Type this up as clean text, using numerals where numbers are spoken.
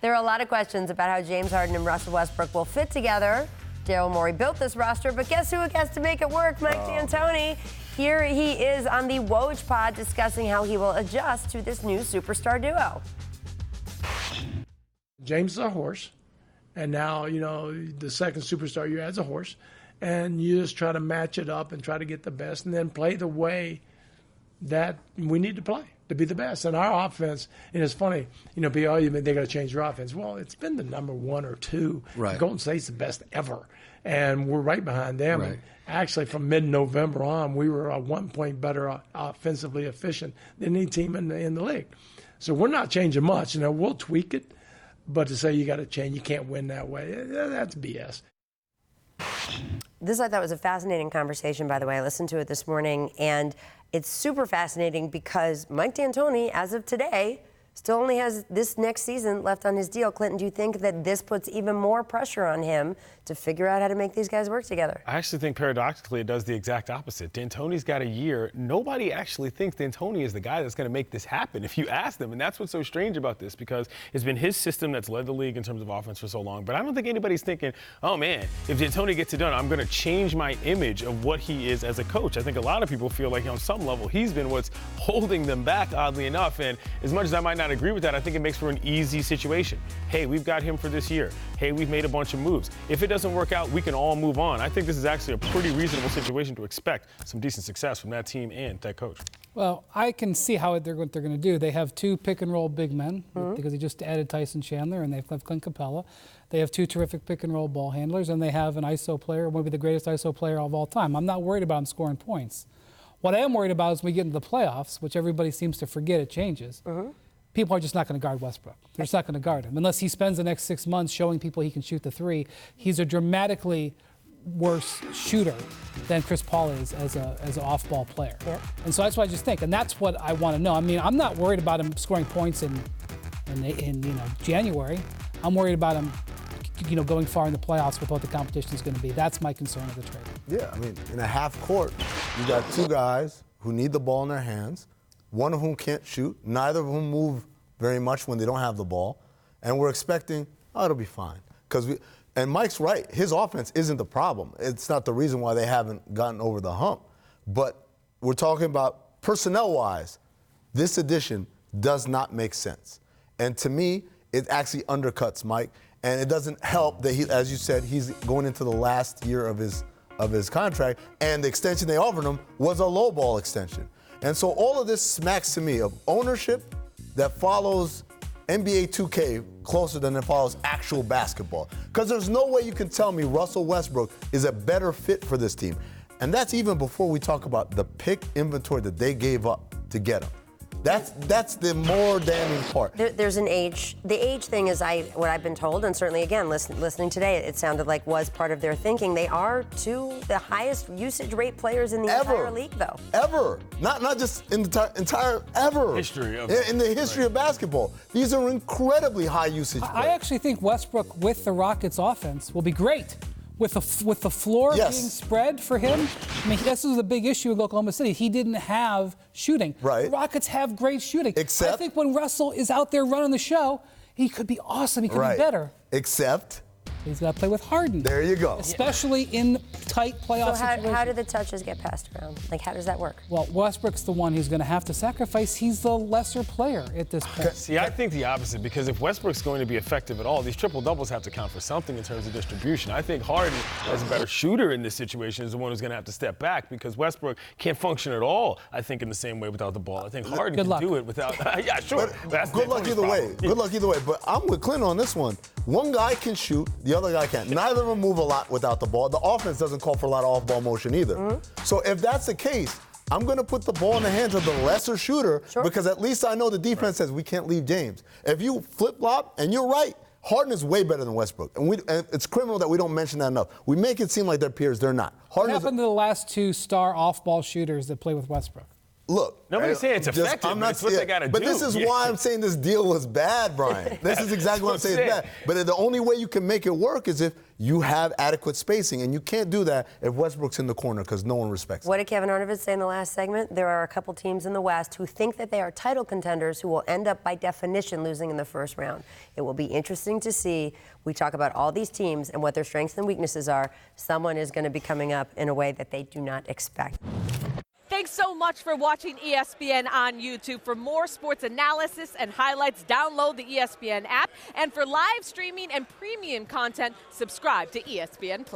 There are a lot of questions about how James Harden and Russell Westbrook will fit together. Daryl Morey built this roster, but guess who gets to make it work? Mike DAntoni. Here he is on the Woj Pod discussing how he will adjust to this new superstar duo. James is a horse, and now, the second superstar you add is a horse, and you just try to match it up and try to get the best and then play the way that we need to play to be the best. And our offense, and it's funny, people, they got to change their offense. Well, it's been the number one or two. Right. Golden State's the best ever, and we're right behind them. Right. And actually, from mid-November on, we were 1 point better offensively efficient than any team in the league. So we're not changing much. We'll tweak it, but to say you got to change, you can't win that way, that's BS. This I thought was a fascinating conversation, by the way. I listened to it this morning, and it's super fascinating because Mike D'Antoni, as of today, still only has this next season left on his deal. Clinton, do you think that this puts even more pressure on him to figure out how to make these guys work together? I actually think paradoxically it does the exact opposite. D'Antoni's got a year. Nobody actually thinks D'Antoni is the guy that's going to make this happen if you ask them. And that's what's so strange about this, because it's been his system that's led the league in terms of offense for so long. But I don't think anybody's thinking, oh man, if D'Antoni gets it done, I'm going to change my image of what he is as a coach. I think a lot of people feel like on some level he's been what's holding them back, oddly enough. And as much as I might not agree with that, I think it makes for an easy situation. Hey, we've got him for this year. Hey, we've made a bunch of moves. If it doesn't work out, we can all move on. I think this is actually a pretty reasonable situation to expect some decent success from that team and that coach. Well, I can see what they're going to do. They have two pick-and-roll big men because they just added Tyson Chandler, and they've left Clint Capella. They have two terrific pick-and-roll ball handlers, and they have an ISO player, maybe the greatest ISO player of all time. I'm not worried about him scoring points. What I am worried about is when we get into the playoffs, which everybody seems to forget it changes. People are just not going to guard Westbrook. They're just not going to guard him. Unless he spends the next 6 months showing people he can shoot the three, he's a dramatically worse shooter than Chris Paul is as an off-ball player. Yeah. And so that's what I just think. And that's what I want to know. I mean, I'm not worried about him scoring points in January. I'm worried about him going far in the playoffs with what the competition is going to be. That's my concern of the trade. Yeah, I mean, in a half court, you got two guys who need the ball in their hands, one of whom can't shoot, neither of whom move very much when they don't have the ball, and we're expecting, it'll be fine. And Mike's right, his offense isn't the problem. It's not the reason why they haven't gotten over the hump. But we're talking about personnel-wise, this addition does not make sense. And to me, it actually undercuts Mike, and it doesn't help that, as you said, he's going into the last year of his contract, and the extension they offered him was a low-ball extension. And so all of this smacks to me of ownership that follows NBA 2K closer than it follows actual basketball. Because there's no way you can tell me Russell Westbrook is a better fit for this team. And that's even before we talk about the pick inventory that they gave up to get him. That's the more damning part. There's an age. The age thing is what I've been told, and certainly, again, listening today, it sounded like was part of their thinking. They are the highest usage rate players in the entire league, though. Ever. Not just in the entire ever. In the history of basketball. These are incredibly high usage players. I actually think Westbrook with the Rockets offense will be great. With the floor being spread for him, I mean, this was a big issue with Oklahoma City. He didn't have shooting. Right. The Rockets have great shooting. Except, I think when Russell is out there running the show, he could be awesome. He could be better. Except he's got to play with Harden. There you go. Especially in tight playoff situations. So how do the touches get passed around? Like, how does that work? Well, Westbrook's the one who's going to have to sacrifice. He's the lesser player at this point. See, I think the opposite, because if Westbrook's going to be effective at all, these triple-doubles have to count for something in terms of distribution. I think Harden, as a better shooter in this situation, is the one who's going to have to step back, because Westbrook can't function at all, I think, in the same way without the ball. I think Harden can do it without yeah, sure. Good luck either way. Good luck either way. But I'm with Clint on this one. One guy can shoot, the other guy can't. Neither of them move a lot without the ball. The offense doesn't call for a lot of off-ball motion either. So if that's the case, I'm going to put the ball in the hands of the lesser shooter because at least I know the defense says we can't leave James. If you flip-flop, and you're right, Harden is way better than Westbrook. And it's criminal that we don't mention that enough. We make it seem like they're peers. They're not. What happened to the last two star off-ball shooters that play with Westbrook? Look, nobody's saying it's effective. I'm not saying what they got to do. But this is why I'm saying this deal was bad, Brian. This is exactly what I'm saying it's bad. But the only way you can make it work is if you have adequate spacing, and you can't do that if Westbrook's in the corner because no one respects him. What did Kevin Arnovitz say in the last segment? There are a couple teams in the West who think that they are title contenders who will end up, by definition, losing in the first round. It will be interesting to see. We talk about all these teams and what their strengths and weaknesses are. Someone is going to be coming up in a way that they do not expect. Thanks so much for watching ESPN on YouTube. For more sports analysis and highlights, download the ESPN app. And for live streaming and premium content, subscribe to ESPN+.